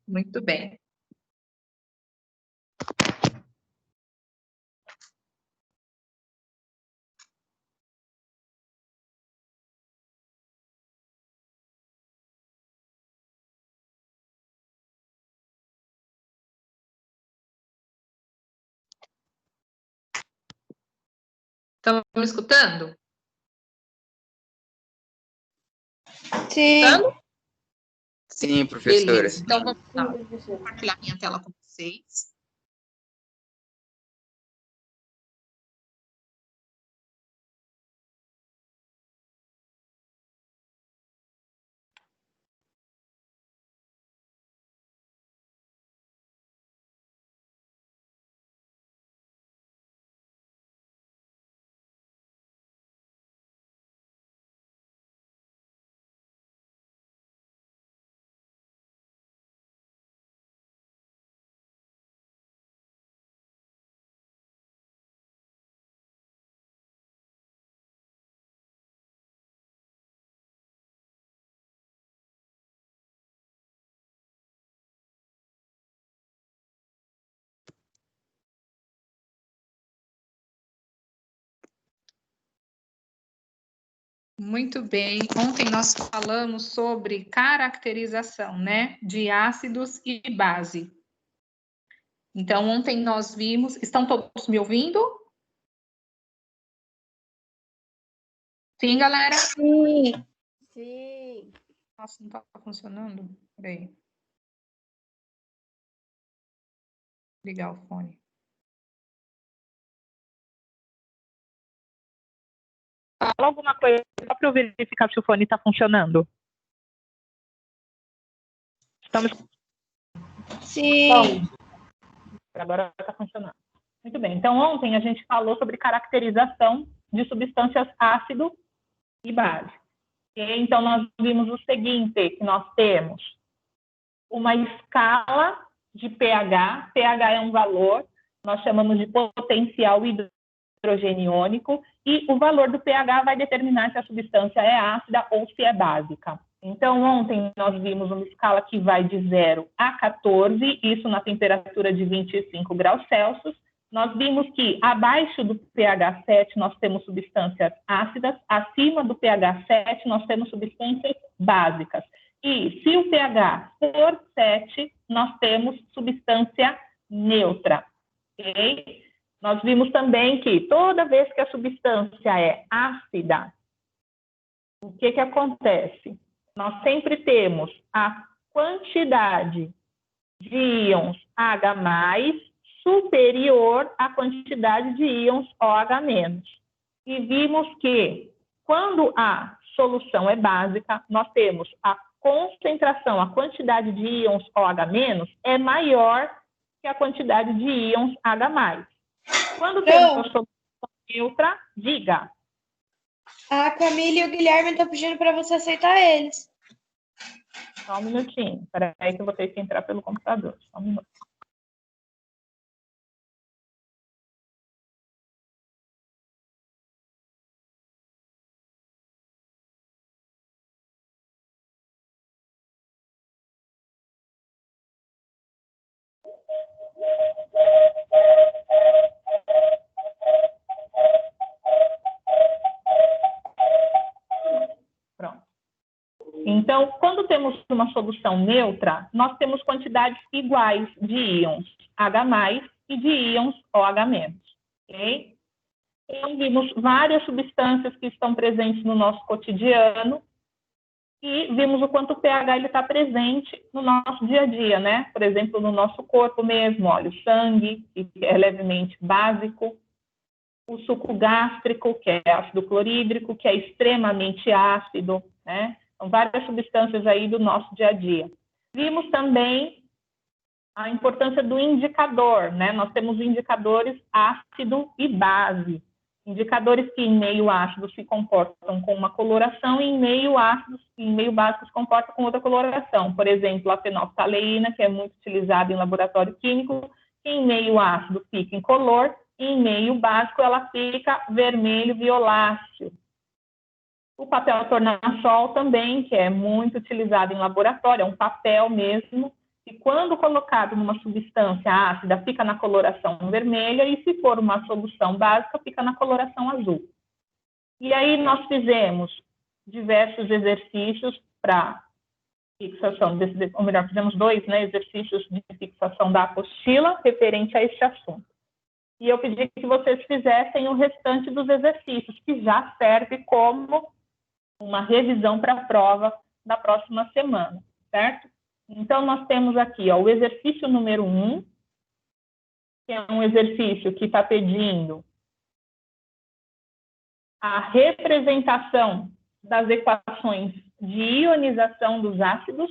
Muito bem. Estão me escutando? Sim. Escutando? Sim, professora. Beleza. Então, vamos lá. Vou compartilhar minha tela com vocês. Muito bem. Ontem nós falamos sobre caracterização, né, de ácidos e base. Então, ontem nós vimos... Estão todos me ouvindo? Sim, galera? Sim. Sim. Nossa, não está funcionando? Peraí. Ligar o fone. Fala alguma coisa só para eu verificar se o fone está funcionando. Estamos... Sim. Agora está funcionando. Muito bem. Então, ontem a gente falou sobre caracterização de substâncias ácido e base. E, então, nós vimos o seguinte, que nós temos uma escala de pH. pH é um valor, nós chamamos de potencial hidrogeniônico, e o valor do pH vai determinar se a substância é ácida ou se é básica. Então, ontem nós vimos uma escala que vai de 0 a 14, isso na temperatura de 25 graus Celsius. Nós vimos que abaixo do pH 7 nós temos substâncias ácidas, acima do pH 7 nós temos substâncias básicas. E se o pH for 7, nós temos substância neutra. Ok? Nós vimos também que toda vez que a substância é ácida, o que acontece? Nós sempre temos a quantidade de íons H+, superior à quantidade de íons OH-. E vimos que, quando a solução é básica, nós temos a concentração, a quantidade de íons OH- é maior que a quantidade de íons H+. Quando temos a solução neutra, diga. A Camila e o Guilherme estão pedindo para você aceitar eles. Só um minutinho. Espera aí que eu vou ter que entrar pelo computador. Só um minuto. Pronto. Então, quando temos uma solução neutra, nós temos quantidades iguais de íons H+, e de íons OH-. Ok? Então, vimos várias substâncias que estão presentes no nosso cotidiano e vimos o quanto o pH está presente no nosso dia a dia, né? Por exemplo, no nosso corpo mesmo, olha, o sangue, que é levemente básico, o suco gástrico, que é ácido clorídrico, que é extremamente ácido, né? São várias substâncias aí do nosso dia a dia. Vimos também a importância do indicador, né? Nós temos indicadores ácido e base. Indicadores que em meio ácido se comportam com uma coloração e em meio ácido e em meio básico se comportam com outra coloração. Por exemplo, a fenolftaleína, que é muito utilizada em laboratório químico, que em meio ácido fica incolor e em meio básico ela fica vermelho violáceo. O papel tornassol também, que é muito utilizado em laboratório, é um papel mesmo, e quando colocado numa substância ácida, fica na coloração vermelha, e se for uma solução básica, fica na coloração azul. E aí nós fizemos diversos exercícios para fixação, ou melhor, fizemos 2 exercícios de fixação da apostila referente a este assunto. E eu pedi que vocês fizessem o restante dos exercícios, que já serve como uma revisão para a prova da próxima semana, certo? Então, nós temos aqui o exercício número 1, que é um exercício que está pedindo a representação das equações de ionização dos ácidos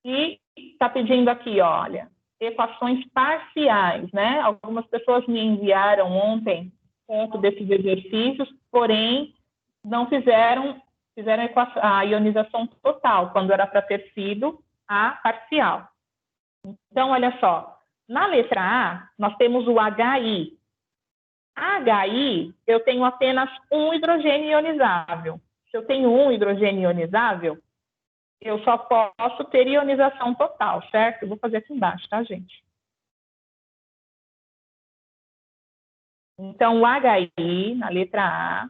e está pedindo aqui, olha, equações parciais, né? Algumas pessoas me enviaram ontem ponto desses exercícios, porém não fizeram a ionização total, quando era para ter sido a parcial. Então, olha só, na letra A, nós temos o HI. HI, eu tenho apenas um hidrogênio ionizável. Se eu tenho um hidrogênio ionizável, eu só posso ter ionização total, certo? Eu vou fazer aqui embaixo, tá, gente? Então, o HI, na letra A,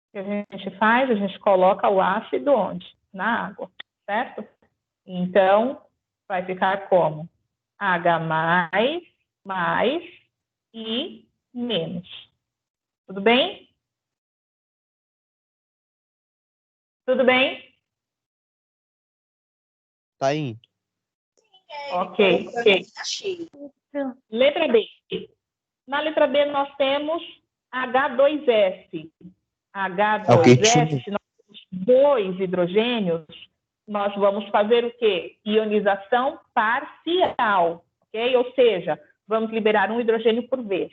o que a gente faz? A gente coloca o ácido onde? Na água, certo? Então, vai ficar como? H mais e menos. Tudo bem? Tudo bem? Tá indo. Ok. Letra B. Na letra B nós temos H2S. H2S, se nós temos 2 hidrogênios, nós vamos fazer o quê? Ionização parcial, ok? Ou seja, vamos liberar um hidrogênio por vez.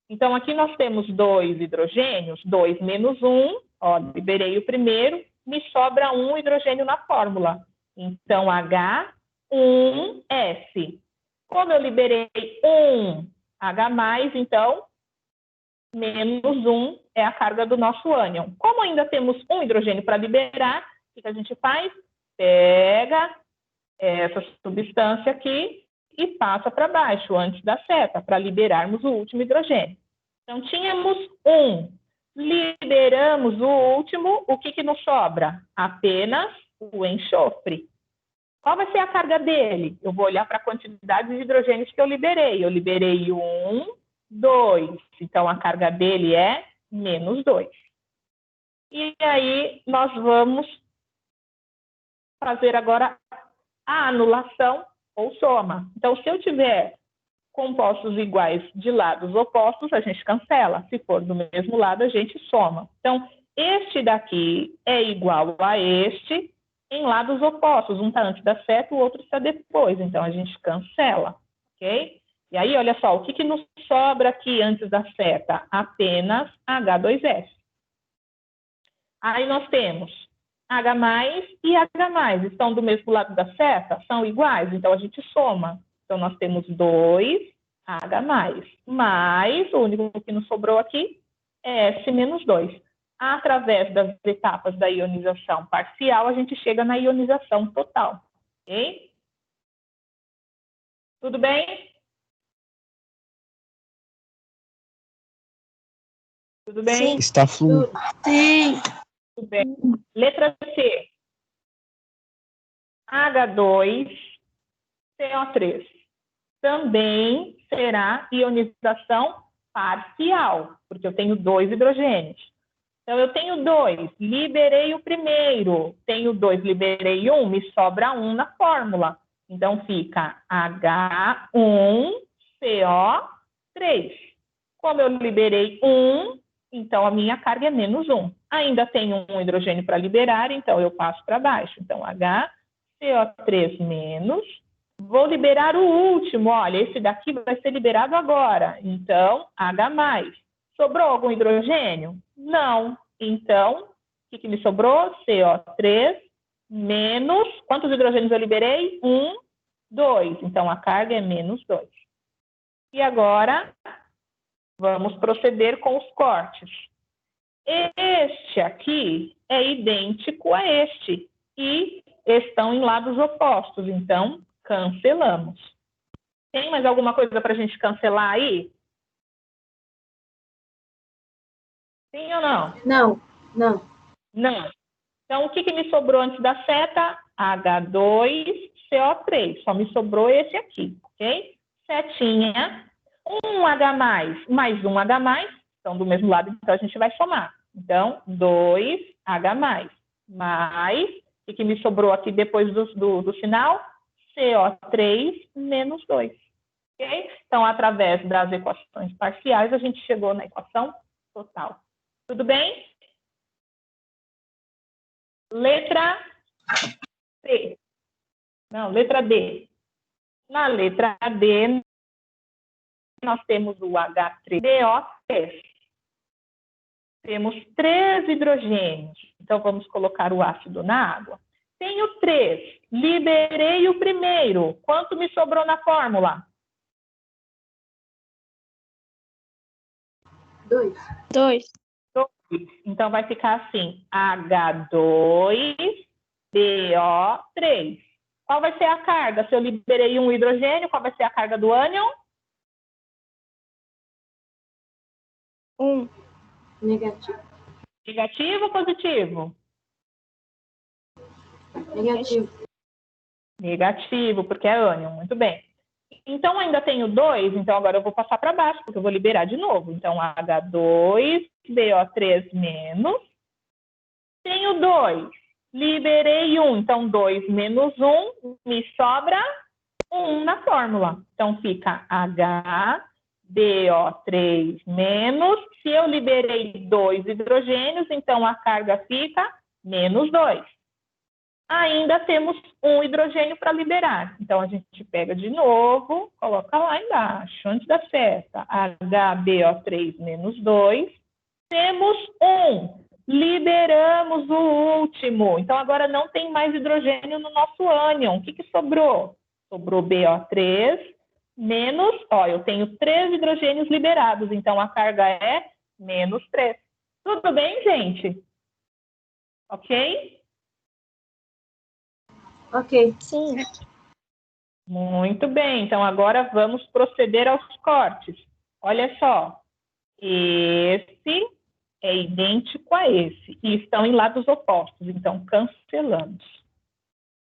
Então, aqui nós temos 2 hidrogênios, 2 menos 1, ó, liberei o primeiro, me sobra um hidrogênio na fórmula. Então, H1S. Como eu liberei um H+, então, menos 1 é a carga do nosso ânion. Como ainda temos um hidrogênio para liberar, o que a gente faz? Pega essa substância aqui e passa para baixo, antes da seta, para liberarmos o último hidrogênio. Então, tínhamos um. Liberamos o último, o que nos sobra? Apenas o enxofre. Qual vai ser a carga dele? Eu vou olhar para a quantidade de hidrogênios que eu liberei. Eu liberei 1, 2. Então, a carga dele é menos 2. E aí, nós vamos fazer agora a anulação ou soma. Então, se eu tiver compostos iguais de lados opostos, a gente cancela. Se for do mesmo lado, a gente soma. Então, este daqui é igual a este em lados opostos. Um está antes da seta, o outro está depois. Então, a gente cancela, ok? E aí, olha só, o que nos sobra aqui antes da seta? Apenas H2S. Aí nós temos H+, e H+. Estão do mesmo lado da seta? São iguais, então a gente soma. Então, nós temos 2H+, mais o único que nos sobrou aqui é S-2. Através das etapas da ionização parcial, a gente chega na ionização total, ok? Tudo bem? Tudo bem? Sim. Está fluindo. Sim. Tudo bem. Letra C. H2CO3. Também será ionização parcial, porque eu tenho 2 hidrogênios. Então, eu tenho 2, liberei o primeiro. Tenho 2, liberei 1, me sobra 1 na fórmula. Então, fica H1CO3. Como eu liberei 1, então a minha carga é menos 1. Ainda tenho um hidrogênio para liberar, então eu passo para baixo. Então, HCO3 menos. Vou liberar o último, olha, esse daqui vai ser liberado agora. Então, H+. Sobrou algum hidrogênio? Não. Então, o que me sobrou? CO3 menos... Quantos hidrogênios eu liberei? 1, 2. Então, a carga é menos 2. E agora, vamos proceder com os cortes. Este aqui é idêntico a este e estão em lados opostos, então cancelamos. Tem mais alguma coisa para a gente cancelar aí? Sim ou não? Não, não. Não. Então, o que me sobrou antes da seta? H2CO3. Só me sobrou esse aqui, ok? Setinha. Um H mais um H+, estão do mesmo lado, então a gente vai somar. Então, 2H+. Mais, o que me sobrou aqui depois do final? CO3 menos 2. Ok? Então, através das equações parciais, a gente chegou na equação total. Tudo bem? Letra C. Não, letra D. Na letra D, nós temos o H3BO3. Temos 3 hidrogênios. Então, vamos colocar o ácido na água. Tenho 3. Liberei o primeiro. Quanto me sobrou na fórmula? 2. 2. 2. Então, vai ficar assim, H2BO3. Qual vai ser a carga? Se eu liberei um hidrogênio, qual vai ser a carga do ânion? 1. Negativo. Negativo ou positivo? Negativo. Negativo, porque é ânion. Muito bem. Então, ainda tenho 2, então agora eu vou passar para baixo, porque eu vou liberar de novo. Então, H2BO3 menos. Tenho 2. Liberei 1. Então, 2 menos 1, me sobra 1 na fórmula. Então, fica HBO3 menos. Se eu liberei 2 hidrogênios, então a carga fica menos 2. Ainda temos um hidrogênio para liberar. Então, a gente pega de novo, coloca lá embaixo, antes da seta, HBO3 menos 2. Temos 1. Liberamos o último. Então, agora não tem mais hidrogênio no nosso ânion. O que sobrou? Sobrou BO3 menos, eu tenho 3 hidrogênios liberados, então a carga é menos 3. Tudo bem, gente? Ok? Ok. Sim. Muito bem. Então, agora vamos proceder aos cortes. Olha só. Esse é idêntico a esse e estão em lados opostos, então cancelamos.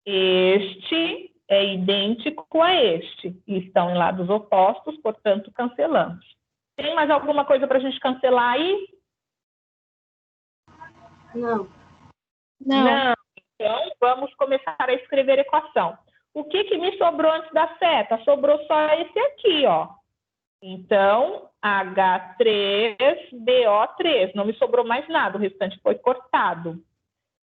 Este é idêntico a este e estão em lados opostos, portanto cancelamos. Tem mais alguma coisa para a gente cancelar aí? Não. Não. Então, vamos começar a escrever a equação. O que me sobrou antes da seta? Sobrou só esse aqui, ó. Então, H3BO3, não me sobrou mais nada, o restante foi cortado.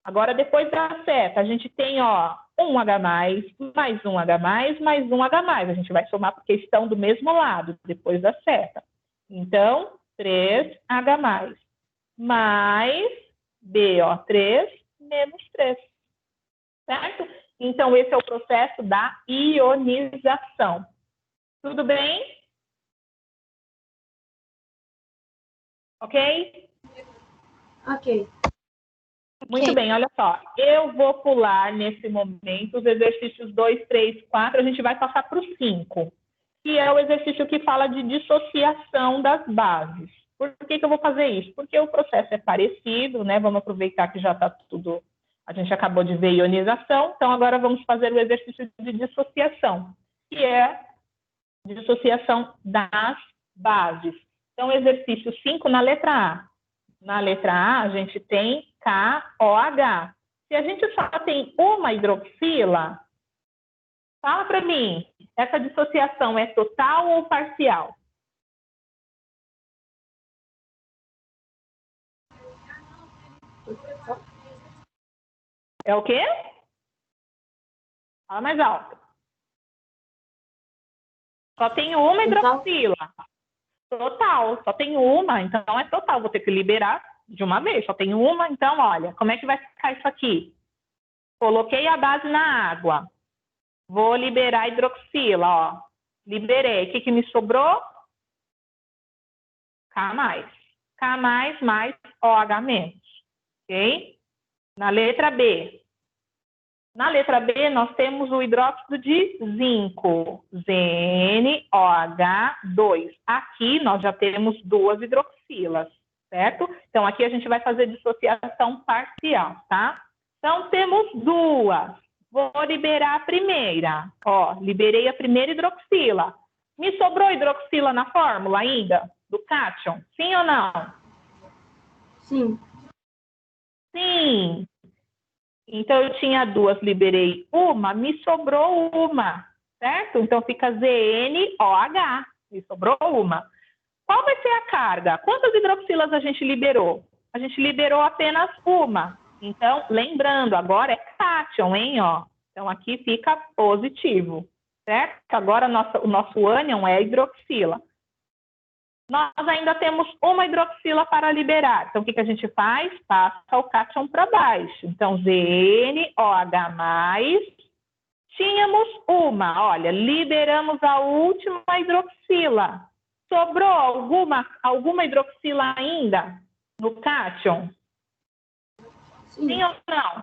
Agora, depois da seta, a gente tem, um H+, mais um H+, mais um H+. A gente vai somar porque estão do mesmo lado, depois da seta. Então, 3H+, mais BO3 menos 3. Certo? Então, esse é o processo da ionização. Tudo bem? Ok? Ok. Muito bem, olha só. Eu vou pular nesse momento os exercícios 2, 3, 4, a gente vai passar para o 5, que é o exercício que fala de dissociação das bases. Por que eu vou fazer isso? Porque o processo é parecido, né? Vamos aproveitar que já está tudo... A gente acabou de ver ionização, então agora vamos fazer o exercício de dissociação, que é dissociação das bases. Então, exercício 5 na letra A. Na letra A, a gente tem KOH. Se a gente só tem uma hidroxila, fala para mim, essa dissociação é total ou parcial? É o quê? Fala mais alto. Só tenho uma hidroxila. Total, só tenho uma, então é total. Vou ter que liberar de uma vez, só tenho uma, então olha, como é que vai ficar isso aqui? Coloquei a base na água. Vou liberar a hidroxila, Liberei. O que me sobrou? K+. K+, mais OH-. Ok? Na letra B. Na letra B, nós temos o hidróxido de zinco, ZnOH2. Aqui, nós já temos 2 hidroxilas, certo? Então, aqui a gente vai fazer dissociação parcial, tá? Então, temos 2. Vou liberar a primeira. Ó, liberei a primeira hidroxila. Me sobrou hidroxila na fórmula ainda, do cátion? Sim ou não? Sim. Sim. Então, eu tinha 2, liberei uma, me sobrou uma, certo? Então, fica ZnOH, me sobrou uma. Qual vai ser a carga? Quantas hidroxilas a gente liberou? A gente liberou apenas uma. Então, lembrando, agora é cátion, hein? Ó. Então, aqui fica positivo, certo? Agora, o nosso ânion é a hidroxila. Nós ainda temos uma hidroxila para liberar. Então, o que a gente faz? Passa o cátion para baixo. Então, ZnOH+, tínhamos uma. Olha, liberamos a última hidroxila. Sobrou alguma hidroxila ainda no cátion? Sim ou não?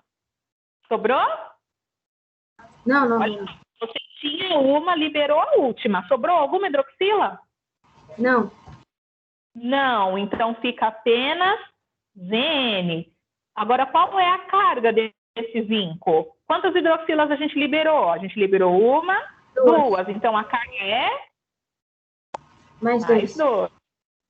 Sobrou? Não. Olha, você tinha uma, liberou a última. Sobrou alguma hidroxila? Não. Não, então fica apenas Zn. Agora, qual é a carga desse zinco? Quantas hidroxilas a gente liberou? A gente liberou uma, 2. Então, a carga é? Mais 2. 2.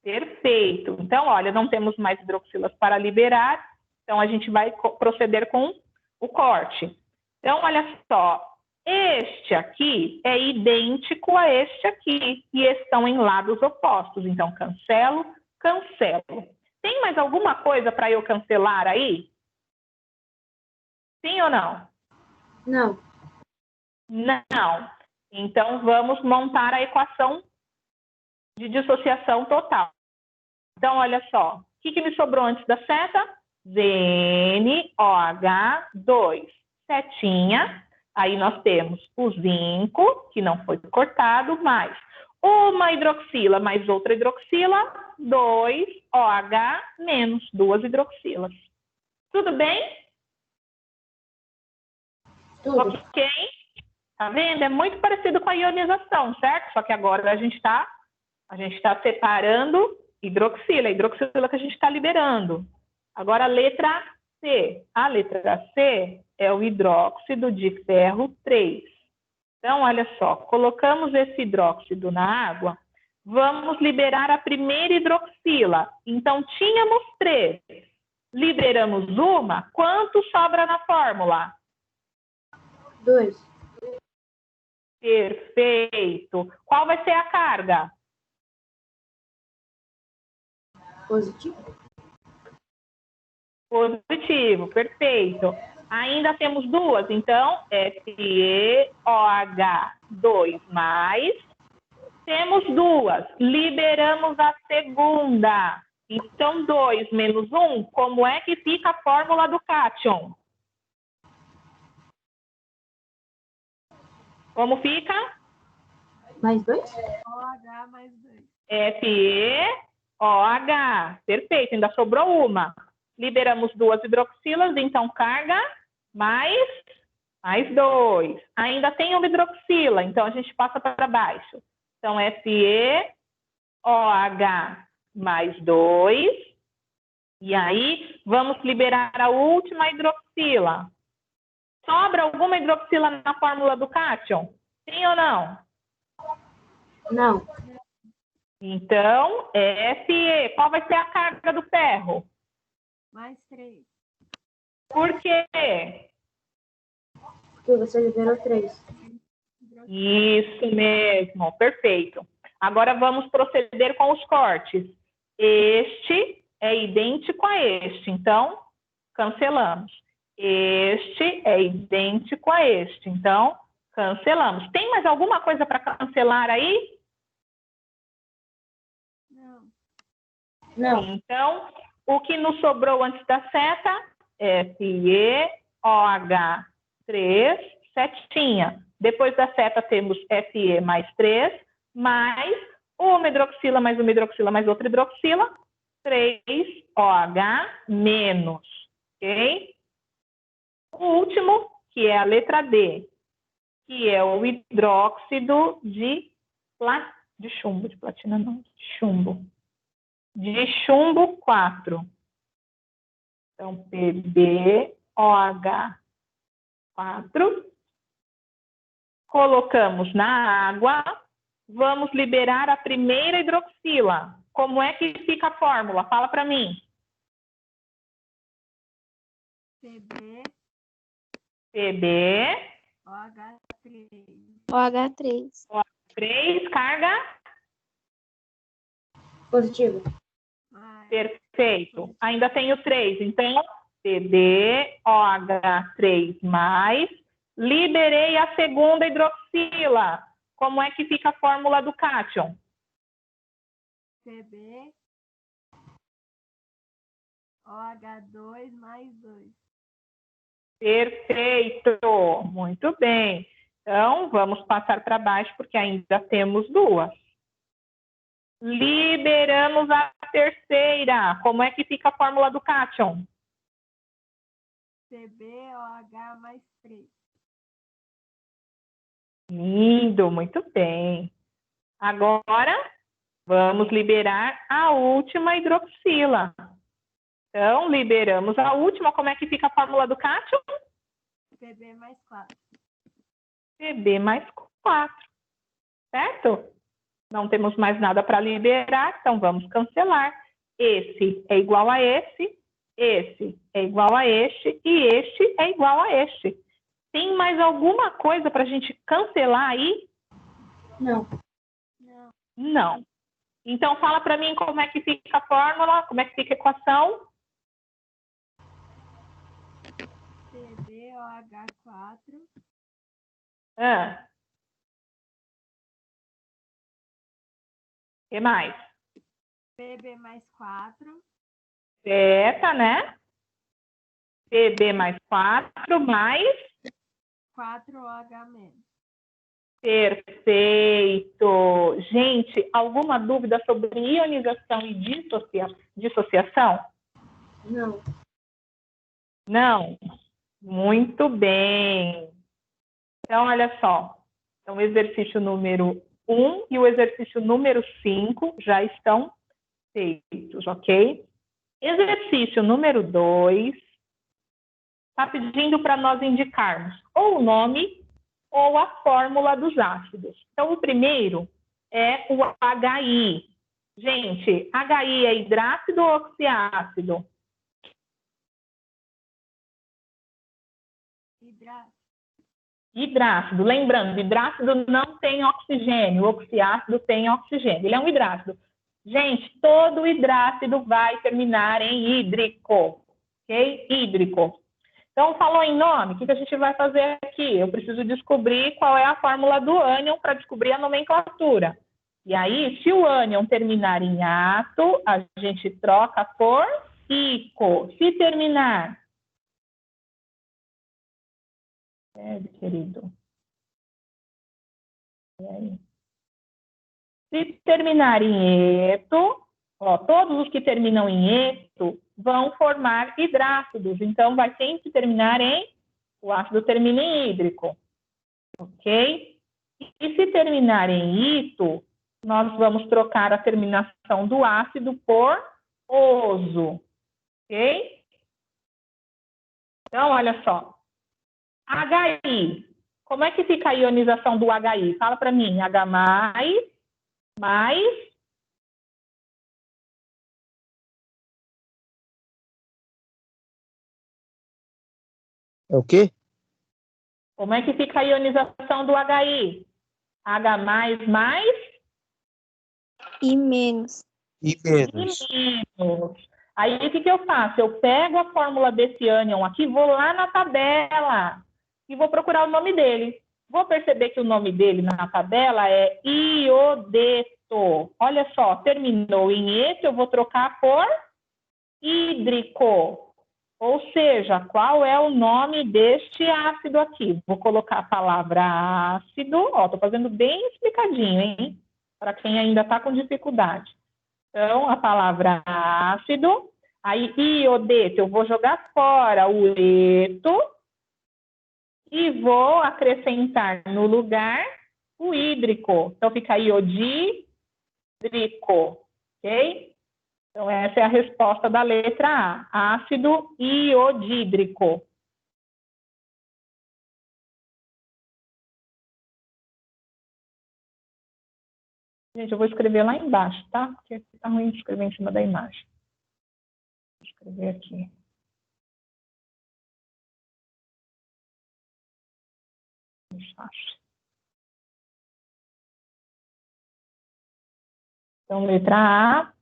Perfeito. Então, olha, não temos mais hidroxilas para liberar. Então, a gente vai proceder com o corte. Então, olha só. Este aqui é idêntico a este aqui, e estão em lados opostos. Então, cancelo, cancelo. Tem mais alguma coisa para eu cancelar aí? Sim ou não? Não. Não. Então, vamos montar a equação de dissociação total. Então, olha só. O que me sobrou antes da seta? ZnOH2. Setinha. Aí nós temos o zinco, que não foi cortado, mais uma hidroxila, mais outra hidroxila, 2OH menos 2 hidroxilas. Tudo bem? Tudo. Ok? Tá vendo? É muito parecido com a ionização, certo? Só que agora a gente está separando hidroxila, a hidroxila que a gente está liberando. Agora a letra C. A letra C é o hidróxido de ferro 3. Então, olha só, colocamos esse hidróxido na água, vamos liberar a primeira hidroxila. Então, tínhamos 3. Liberamos uma, quanto sobra na fórmula? 2. Perfeito. Qual vai ser a carga? Positivo. Positivo, perfeito. Ainda temos 2, então, FeOH2+. Temos 2, liberamos a segunda. Então, 2 menos 1, como é que fica a fórmula do cátion? Como fica? Mais 2? OH mais 2. FeOH. Perfeito, ainda sobrou uma. Liberamos 2 hidroxilas, então carga mais 2. Ainda tem uma hidroxila, então a gente passa para baixo. Então, FeOH mais 2. E aí, vamos liberar a última hidroxila. Sobra alguma hidroxila na fórmula do cátion? Sim ou não? Não. Então, Fe. Qual vai ser a carga do ferro? Mais 3. Por quê? Porque você liberou 3. Isso mesmo, perfeito. Agora vamos proceder com os cortes. Este é idêntico a este, então cancelamos. Este é idêntico a este, então cancelamos. Tem mais alguma coisa para cancelar aí? Não. Então, o que nos sobrou antes da seta é FeOH3, setinha. Depois da seta temos Fe mais 3, mais uma hidroxila, mais uma hidroxila, mais outra hidroxila, 3OH menos, ok? O último, que é a letra D, que é o hidróxido de chumbo, de platina não, de chumbo. De chumbo 4. Então, PbOH4. Colocamos na água. Vamos liberar a primeira hidroxila. Como é que fica a fórmula? Fala para mim. OH3. OH3, carga? Positivo. Perfeito. Ainda tem o 3. Então, PbOH3+. Liberei a segunda hidroxila. Como é que fica a fórmula do cátion? CbOH2 mais 2. Perfeito. Muito bem. Então, vamos passar para baixo, porque ainda temos duas. Liberamos a terceira. Como é que fica a fórmula do cátion? CbOH mais 3. Lindo, muito bem. Agora, vamos liberar a última hidroxila. Então, liberamos a última. Como é que fica a fórmula do cátion? Pb mais 4. Pb mais 4. Certo? Não temos mais nada para liberar, então vamos cancelar. Esse é igual a esse é igual a este e este é igual a este. Tem mais alguma coisa para a gente cancelar aí? Não. Não. Então, fala para mim como é que fica a fórmula, como é que fica a equação. PbOH4 O que mais? Pb mais 4 Beta, né? Pb mais 4 mais 4OH menos. Perfeito. Gente, alguma dúvida sobre ionização e dissociação? Não. Não? Muito bem. Então, olha só. Então, o exercício número 1 e o exercício número 5 já estão feitos, ok? Exercício número 2 está pedindo para nós indicarmos ou o nome ou a fórmula dos ácidos. Então, o primeiro é o HI. Gente, HI é hidrácido ou oxiácido? Hidrácido. Lembrando, hidrácido não tem oxigênio, o oxiácido tem oxigênio. Ele é um hidrácido. Gente, todo hidrácido vai terminar em hídrico, ok? Hídrico. Então, falou em nome, o que a gente vai fazer aqui? Eu preciso descobrir qual é a fórmula do ânion para descobrir a nomenclatura. E aí, se o ânion terminar em ato, a gente troca por ico. Se terminar... querido. E aí? Se terminar em eto, ó, todos os que terminam em eto vão formar hidrácidos. Então, vai sempre terminar em... O ácido termina em hídrico. Ok? E se terminar em ito, nós vamos trocar a terminação do ácido por oso. Ok? Então, olha só. HI. Como é que fica a ionização do HI? Fala para mim. H mais... É o quê? Como é que fica a ionização do HI? H mais... E menos. E menos. E menos. Aí, o que eu faço? Eu pego a fórmula desse ânion aqui, vou lá na tabela e vou procurar o nome dele. Vou perceber que o nome dele na tabela é iodeto. Olha só, terminou em eto, eu vou trocar por hídrico. Ou seja, qual é o nome deste ácido aqui? Vou colocar a palavra ácido. Ó, tô fazendo bem explicadinho, hein? Para quem ainda está com dificuldade. Então, a palavra ácido, aí iodeto, eu vou jogar fora o eto e vou acrescentar no lugar o hídrico. Então, fica iodídrico, ok? Então, essa é a resposta da letra A, ácido iodídrico. Gente, eu vou escrever lá embaixo, tá? Porque está ruim de escrever em cima da imagem. Vou escrever aqui. Mais fácil. Então, letra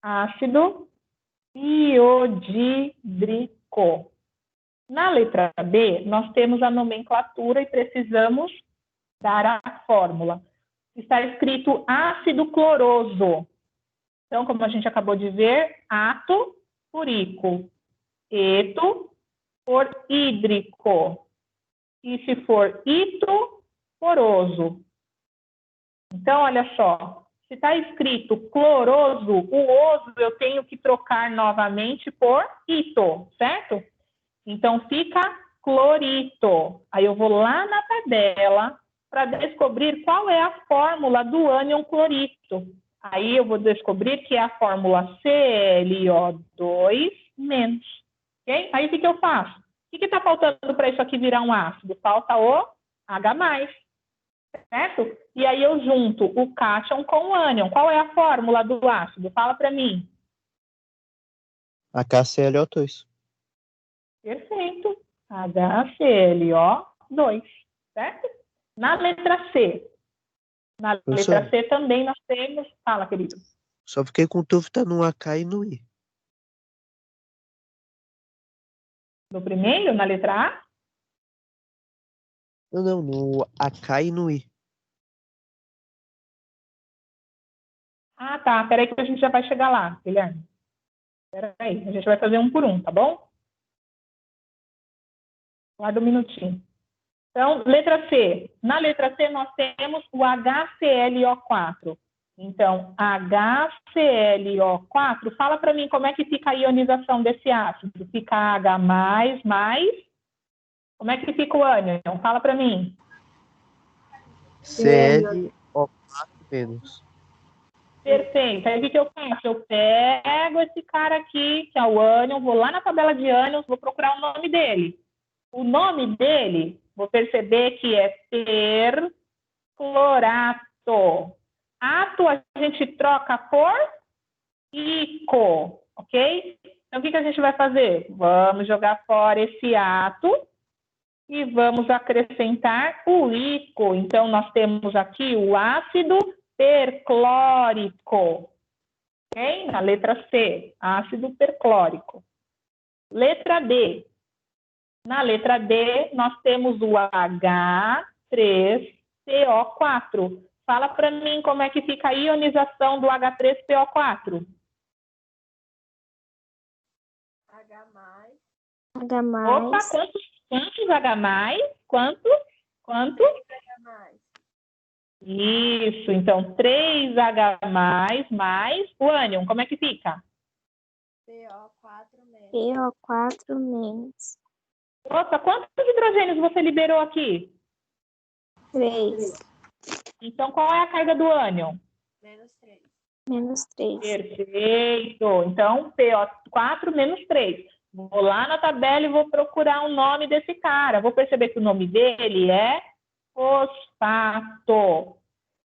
A, ácido iodídrico. Na letra B, nós temos a nomenclatura e precisamos dar a fórmula. Está escrito ácido cloroso. Então, como a gente acabou de ver, ato por ico, eto por hídrico. E se for ito, poroso. Então, olha só, se está escrito cloroso, o oso eu tenho que trocar novamente por ito, certo? Então, fica clorito. Aí eu vou lá na tabela para descobrir qual é a fórmula do ânion clorito. Aí eu vou descobrir que é a fórmula ClO2 menos. Okay? Aí o que eu faço? O que está faltando para isso aqui virar um ácido? Falta o H+, certo? E aí eu junto o cátion com o ânion. Qual é a fórmula do ácido? Fala para mim. HClO2. Perfeito. HClO2, certo? Na letra C. Na Professor, letra C também nós temos... Fala, querido. só fiquei com dúvida no AK e no I. No primeiro, na letra A? Não, no AK e no I. Ah, tá. Peraí que a gente já vai chegar lá, Guilherme. Peraí, a gente vai fazer um por um, tá bom? Guarda um minutinho. Então, letra C. Na letra C, nós temos o HClO4. Então, HClO4, fala para mim como é que fica a ionização desse ácido. Fica H+, como é que fica o ânion? Fala para mim. ClO4 menos. Perfeito. Aí o que eu faço? Eu pego esse cara aqui, que é o ânion, vou lá na tabela de ânions, vou procurar o nome dele. O nome dele, vou perceber que é perclorato. Ato a gente troca por ico, ok? Então, o que a gente vai fazer? Vamos jogar fora esse ato e vamos acrescentar o ico. Então, nós temos aqui o ácido perclórico, ok? Na letra C, ácido perclórico. Letra D. Na letra D, nós temos o H3PO4. Fala para mim como é que fica a ionização do H3PO4. H+, H+. Opa, quantos H+? Quantos? H+. Isso, então 3H+, mais o ânion, como é que fica? PO4 menos. PO4 menos. Opa, quantos hidrogênios você liberou aqui? 3. Então, qual é a carga do ânion? Menos 3. Menos 3. Perfeito. Então, PO4 menos 3. Vou lá na tabela e vou procurar o nome desse cara. Vou perceber que o nome dele é fosfato.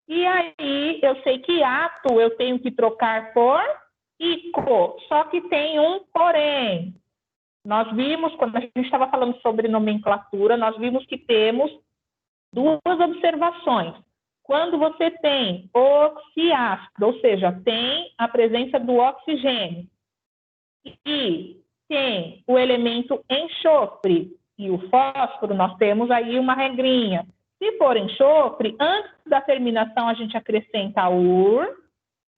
E aí, eu sei que ato eu tenho que trocar por ico. Só que tem um porém. Nós vimos, quando a gente estava falando sobre nomenclatura, nós vimos que temos duas observações. Quando você tem oxiácido, ou seja, tem a presença do oxigênio, e tem o elemento enxofre e o fósforo, nós temos aí uma regrinha. Se for enxofre, antes da terminação a gente acrescenta UR,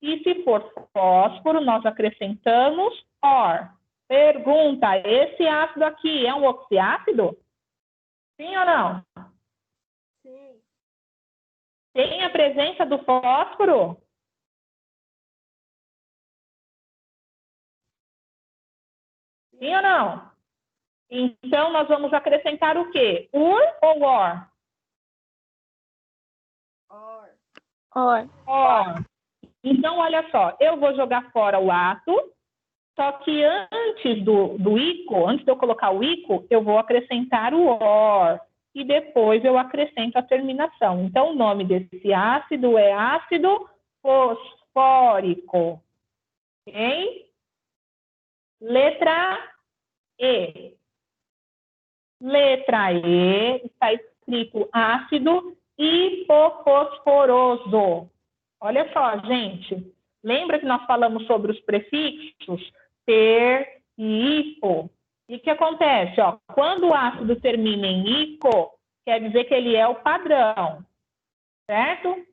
e se for fósforo, nós acrescentamos OR. Pergunta, esse ácido aqui é um oxiácido? Sim ou não? Sim. Tem a presença do fósforo? Sim ou não? Então, nós vamos acrescentar o quê? Ur ou or? Or. Or. Or. Então, olha só, eu vou jogar fora o ato, só que antes do ico, antes de eu colocar o ico, eu vou acrescentar o or. E depois eu acrescento a terminação. Então, o nome desse ácido é ácido fosfórico. Ok? Letra E. Letra E, está escrito ácido hipofosforoso. Olha só, gente. Lembra que nós falamos sobre os prefixos ter e hipo? E o que acontece? Ó, quando o ácido termina em ico, quer dizer que ele é o padrão, certo?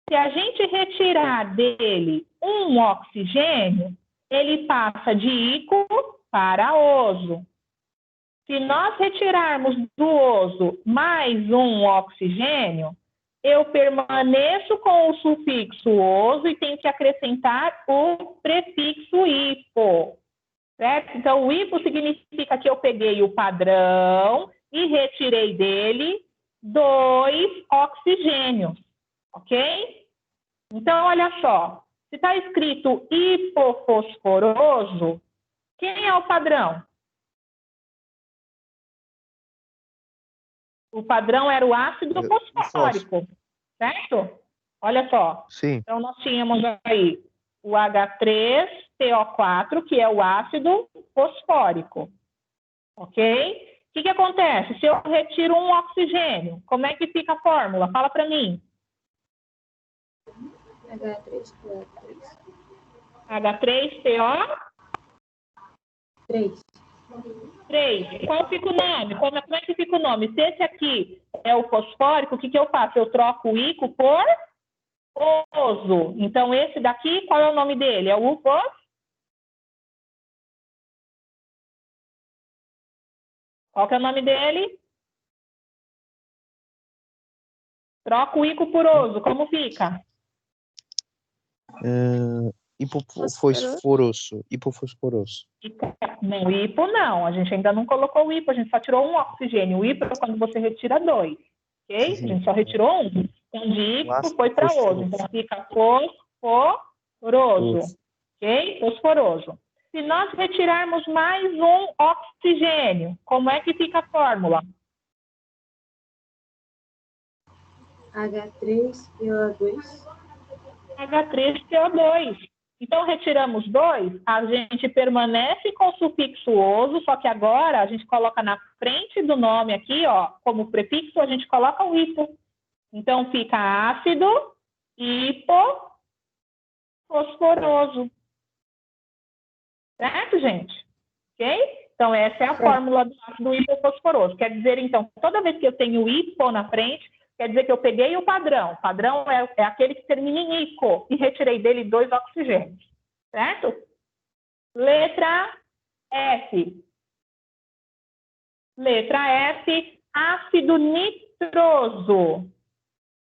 Se a gente retirar dele um oxigênio, ele passa de ico para oso. Se nós retirarmos do oso mais um oxigênio, eu permaneço com o sufixo oso e tenho que acrescentar o prefixo hipo. Certo? Então, o hipo significa que eu peguei o padrão e retirei dele 2 oxigênios. Ok? Então, olha só. Se está escrito hipofosforoso, quem é o padrão? O padrão era o ácido fosfórico, certo? Olha só. Sim. Então, nós tínhamos aí o H3PO4, que é o ácido fosfórico. Ok? O que acontece? Se eu retiro um oxigênio, como é que fica a fórmula? Fala para mim. H3PO3. H3PO3. 3. Qual fica o nome? Como é que fica o nome? Se esse aqui é o fosfórico, o que eu faço? Eu troco o ico por oso. Então, esse daqui, qual é o nome dele? É o Qual que é o nome dele? Troca o ico por oso. Como fica? Hipofosforoso. Hipofosforoso. Não, hipo não. A gente ainda não colocou o hipo. A gente só tirou um oxigênio. O hipo é quando você retira 2. Ok? Sim. A gente só retirou um. Então, de hipo foi para oso. Então, fica fosforoso. Ok? Fosforoso. Se nós retirarmos mais um oxigênio, como é que fica a fórmula? H3PO2. H3PO2. Então, retiramos 2, a gente permanece com o sufixo oso, só que agora a gente coloca na frente do nome aqui, ó, como prefixo, a gente coloca o hipo. Então, fica ácido hipofosforoso. Certo, gente? Ok? Então, essa é a fórmula do ácido hipofosforoso. Quer dizer, então, toda vez que eu tenho hipo na frente, quer dizer que eu peguei o padrão. O padrão é aquele que termina em ico e retirei dele 2 oxigênios. Certo? Letra F. Letra F, ácido nitroso.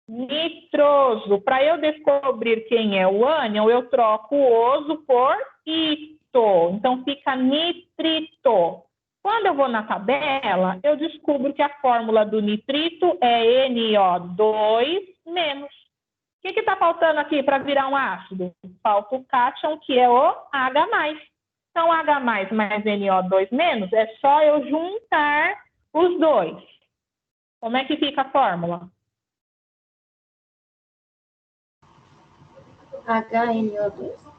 Nitroso. Para eu descobrir quem é o ânion, eu troco o oso por ito. Então, fica nitrito. Quando eu vou na tabela, eu descubro que a fórmula do nitrito é NO2 menos. O que está faltando aqui para virar um ácido? Falta o cátion, que é o H+. Então, H+, mais NO2 menos, é só eu juntar os dois. Como é que fica a fórmula? HNO2.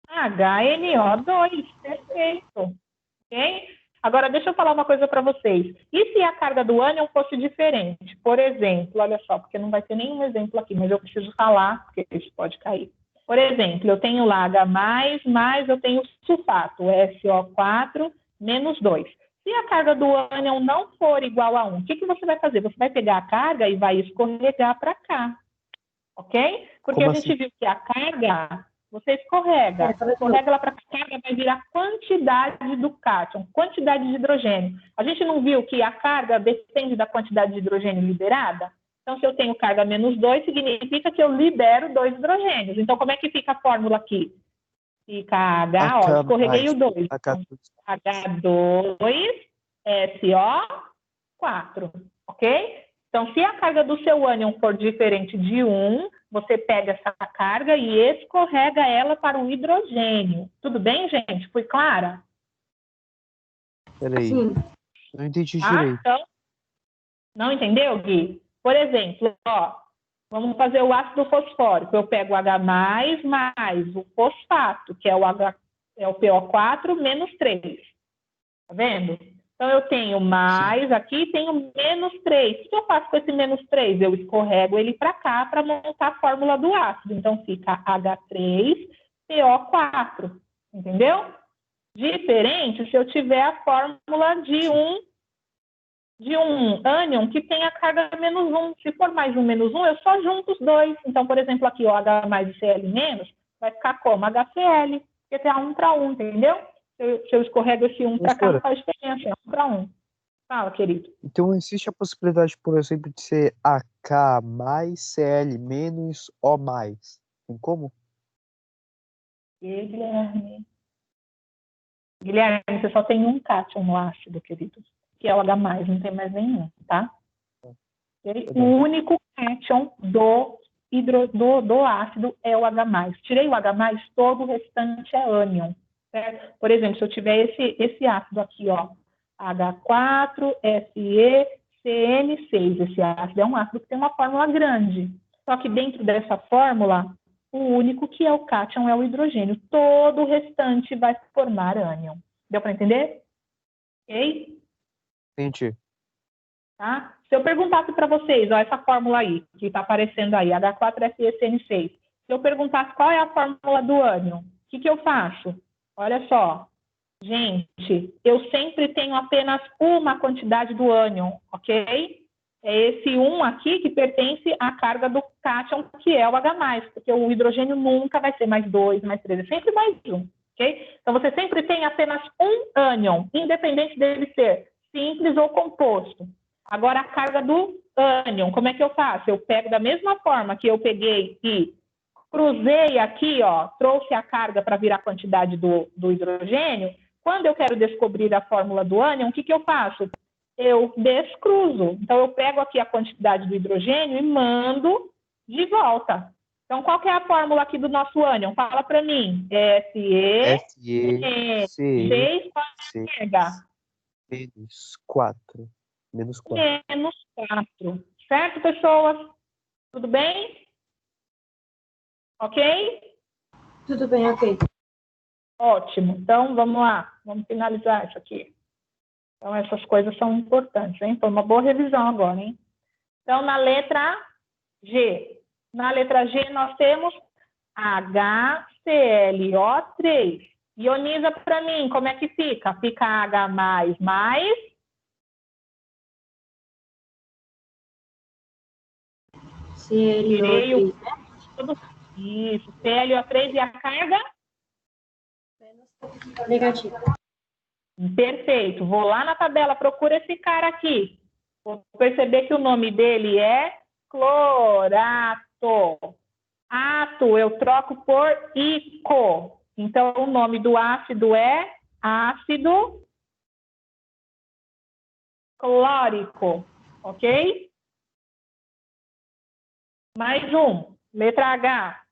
HNO2, perfeito. Ok? Agora, deixa eu falar uma coisa para vocês. E se a carga do ânion fosse diferente? Por exemplo, olha só, porque não vai ter nenhum exemplo aqui, mas eu preciso falar, porque isso pode cair. Por exemplo, eu tenho lá H+, mais eu tenho sulfato, SO4, menos 2. Se a carga do ânion não for igual a 1, o que você vai fazer? Você vai pegar a carga e vai escorregar para cá. Ok? Porque Como a gente assim? viu que a carga, você escorrega lá para cá, a carga vai virar quantidade do cátion, quantidade de hidrogênio. A gente não viu que a carga depende da quantidade de hidrogênio liberada? Então, se eu tenho carga menos 2, significa que eu libero 2 hidrogênios. Então, como é que fica a fórmula aqui? Fica H, ó, escorreguei o 2. H2SO4, ok? Então, se a carga do seu ânion for diferente de 1, você pega essa carga e escorrega ela para o hidrogênio. Tudo bem, gente? Fui clara? Peraí, Sim. não entendi Tá? direito. Então, não entendeu, Gui? Por exemplo, ó, vamos fazer o ácido fosfórico. Eu pego o H+, mais o fosfato, que é o PO4 menos 3. Tá vendo? Então, eu tenho mais aqui e tenho menos 3. O que eu faço com esse menos 3? Eu escorrego ele para cá para montar a fórmula do ácido. Então, fica H3PO4. Entendeu? Diferente se eu tiver a fórmula de um ânion que tem a carga menos 1. Se for mais um menos 1, eu só junto os dois. Então, por exemplo, aqui, ó, H mais e Cl menos, vai ficar como HCl, porque tem a 1 para 1, entendeu? Se eu escorrego esse 1 para cá, não faz diferença, é 1 para 1. Fala, querido. Então, existe a possibilidade, por exemplo, de ser AK mais Cl menos O mais. Tem como? E Guilherme, você só tem um cátion no ácido, querido, que é o H+, não tem mais nenhum, tá? O único cátion do ácido é o H+. Tirei o H+, todo o restante é ânion. Certo? Por exemplo, se eu tiver esse ácido aqui, ó, H4SeCN6, esse ácido é um ácido que tem uma fórmula grande. Só que dentro dessa fórmula, o único que é o cátion é o hidrogênio. Todo o restante vai formar ânion. Deu para entender? Ok? Entendi. Tá? Se eu perguntasse para vocês, ó, essa fórmula aí, que está aparecendo aí, H4SeCN6, se eu perguntasse qual é a fórmula do ânion, o que eu faço? Olha só, gente, eu sempre tenho apenas uma quantidade do ânion, ok? É esse 1 aqui que pertence à carga do cátion, que é o H+, porque o hidrogênio nunca vai ser mais 2, mais 3, é sempre mais 1, ok? Então, você sempre tem apenas um ânion, independente dele ser simples ou composto. Agora, a carga do ânion, como é que eu faço? Eu pego da mesma forma que eu peguei e cruzei aqui, ó, trouxe a carga para virar a quantidade do hidrogênio. Quando eu quero descobrir a fórmula do ânion, o que eu faço? Eu descruzo. Então, eu pego aqui a quantidade do hidrogênio e mando de volta. Então, qual que é a fórmula aqui do nosso ânion? Fala para mim. SeC6 menos 4. Menos 4. Menos 4. Certo, pessoas? Tudo bem? Ok? Tudo bem, ok. Ótimo. Então, vamos lá. Vamos finalizar isso aqui. Então, essas coisas são importantes, hein? Foi uma boa revisão agora, hein? Então, na letra G. Na letra G, nós temos HClO3. Ioniza para mim, como é que fica? Fica H++. ClO3. Isso. ClO3 e a carga? Negativo. Perfeito. Vou lá na tabela, procura esse cara aqui. Vou perceber que o nome dele é clorato. Ato eu troco por ico. Então, o nome do ácido é ácido clórico. Ok? Mais um. Letra H.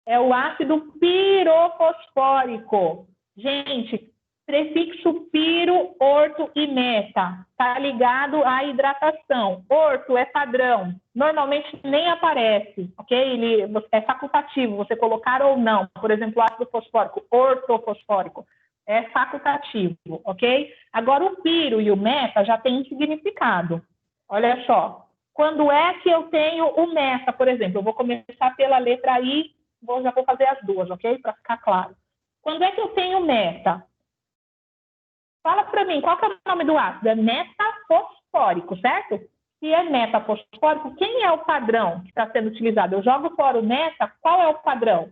É o ácido pirofosfórico. Gente, prefixo piro, orto e meta. Está ligado à hidratação. Orto é padrão. Normalmente nem aparece, ok? Ele é facultativo, você colocar ou não. Por exemplo, ácido fosfórico, ortofosfórico. É facultativo, ok? Agora, o piro e o meta já tem um significado. Olha só. Quando é que eu tenho o meta, por exemplo? Eu vou começar pela letra I, já vou fazer as duas, ok? Para ficar claro. Quando é que eu tenho meta? Fala para mim, qual que é o nome do ácido? É metafosfórico, certo? Se é metafosfórico, quem é o padrão que está sendo utilizado? Eu jogo fora o meta, qual é o padrão?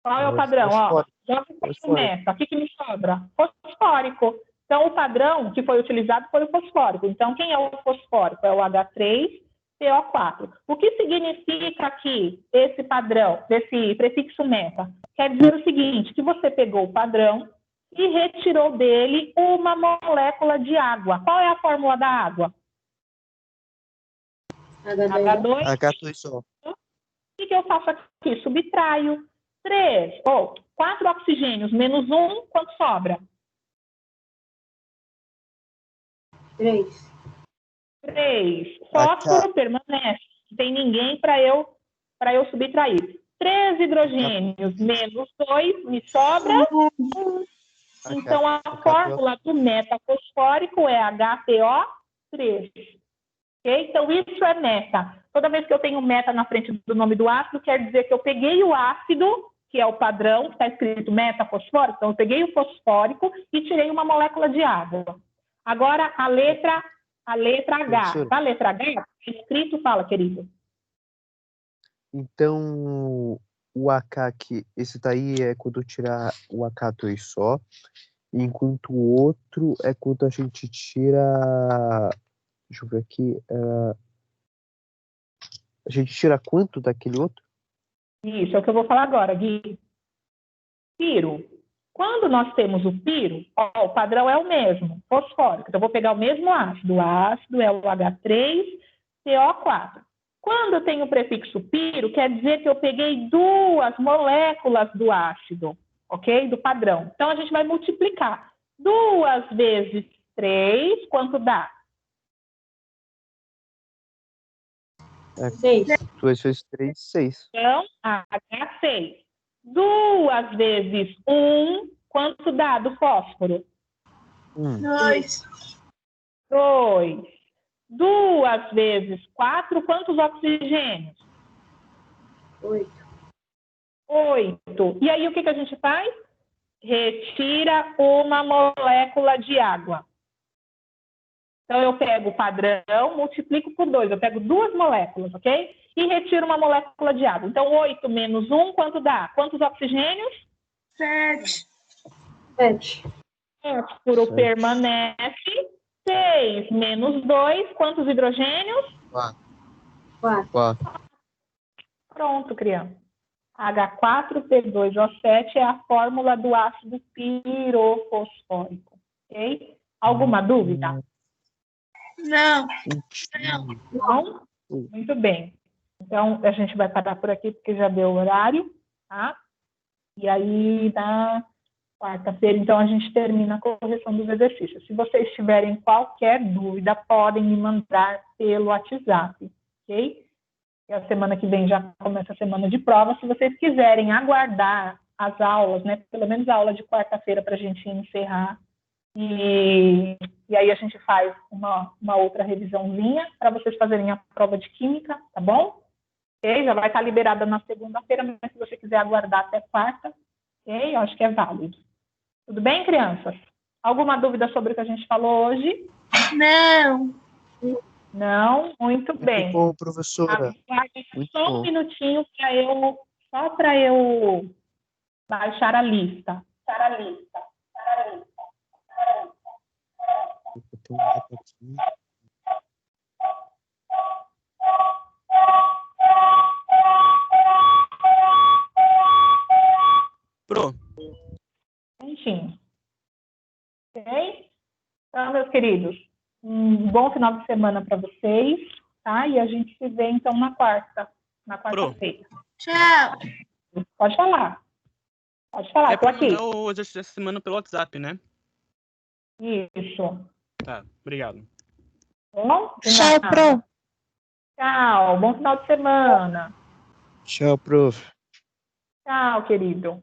Qual é o padrão? Ó, Fosfórico. joga o Fosfórico. meta. O que me sobra? Fosfórico. Então, o padrão que foi utilizado foi o fosfórico. Então, quem é o fosfórico? É o H3PO4. O que significa aqui esse padrão, esse prefixo meta? Quer dizer o seguinte, que você pegou o padrão e retirou dele uma molécula de água. Qual é a fórmula da água? H2. H2 só. O que eu faço aqui? Subtraio 4 oxigênios menos 1, quanto sobra? 3. 3. Fósforo permanece. Não tem ninguém para eu subtrair. 3 hidrogênios menos 2, me sobra. Então, a fórmula do metafosfórico é HPO3. Okay? Então, isso é meta. Toda vez que eu tenho meta na frente do nome do ácido, quer dizer que eu peguei o ácido, que é o padrão, que está escrito metafosfórico, então eu peguei o fosfórico e tirei uma molécula de água. Agora, a letra H. Professora. A letra H, escrito, fala, querido. Então, o AK aqui, esse daí é quando tirar o AK2 só, enquanto o outro é quando a gente tira. Deixa eu ver aqui. A gente tira quanto daquele outro? Isso, é o que eu vou falar agora, Gui. Piro. Quando nós temos o piro, ó, o padrão é o mesmo, fosfórico. Então, eu vou pegar o mesmo ácido. O ácido é o H3CO4. Quando eu tenho o prefixo piro, quer dizer que eu peguei 2 moléculas do ácido, ok? Do padrão. Então, a gente vai multiplicar. 2 vezes 3, quanto dá? 6. 2 vezes 3, 6. Então, H6. 2 vezes 1, quanto dá do fósforo? 2. 2. 2 vezes 4, quantos oxigênios? 8. 8. E aí, o que a gente faz? Retira uma molécula de água. Então, eu pego o padrão, multiplico por 2. Eu pego 2 moléculas, ok? E retiro uma molécula de água. Então, 8 menos 1, quanto dá? Quantos oxigênios? 7. Fósforo 7. permanece. 6 menos 2, quantos hidrogênios? 4. Pronto, criança. H4P2O7 é a fórmula do ácido pirofosfórico. Ok? Alguma dúvida? Não. Não? Muito bem. Então, a gente vai parar por aqui, porque já deu o horário, tá? E aí, na quarta-feira, então, a gente termina a correção dos exercícios. Se vocês tiverem qualquer dúvida, podem me mandar pelo WhatsApp, ok? E a semana que vem já começa a semana de prova. Se vocês quiserem aguardar as aulas, né? Pelo menos a aula de quarta-feira para a gente encerrar. E aí a gente faz uma outra revisãozinha para vocês fazerem a prova de química, tá bom? Ok? Já vai estar liberada na segunda-feira, mas se você quiser aguardar até quarta, ok? Eu acho que é válido. Tudo bem, crianças? Alguma dúvida sobre o que a gente falou hoje? Não. Não? Muito bem. Muito bom, professora. Aguardem Muito só bom. um minutinho para eu baixar a lista. Eu tenho um mapa aqui. Pro, Enfim. Ok? Então, meus queridos, um bom final de semana para vocês, tá? E a gente se vê, então, na quarta-feira. Tchau. Pode falar, é tô pra aqui. mandar o exercício dessa semana pelo WhatsApp, né? Isso. Tá, obrigado. Bom? Tchau, Pro. Tchau, bom final de semana. Tchau, prof. Tchau, querido.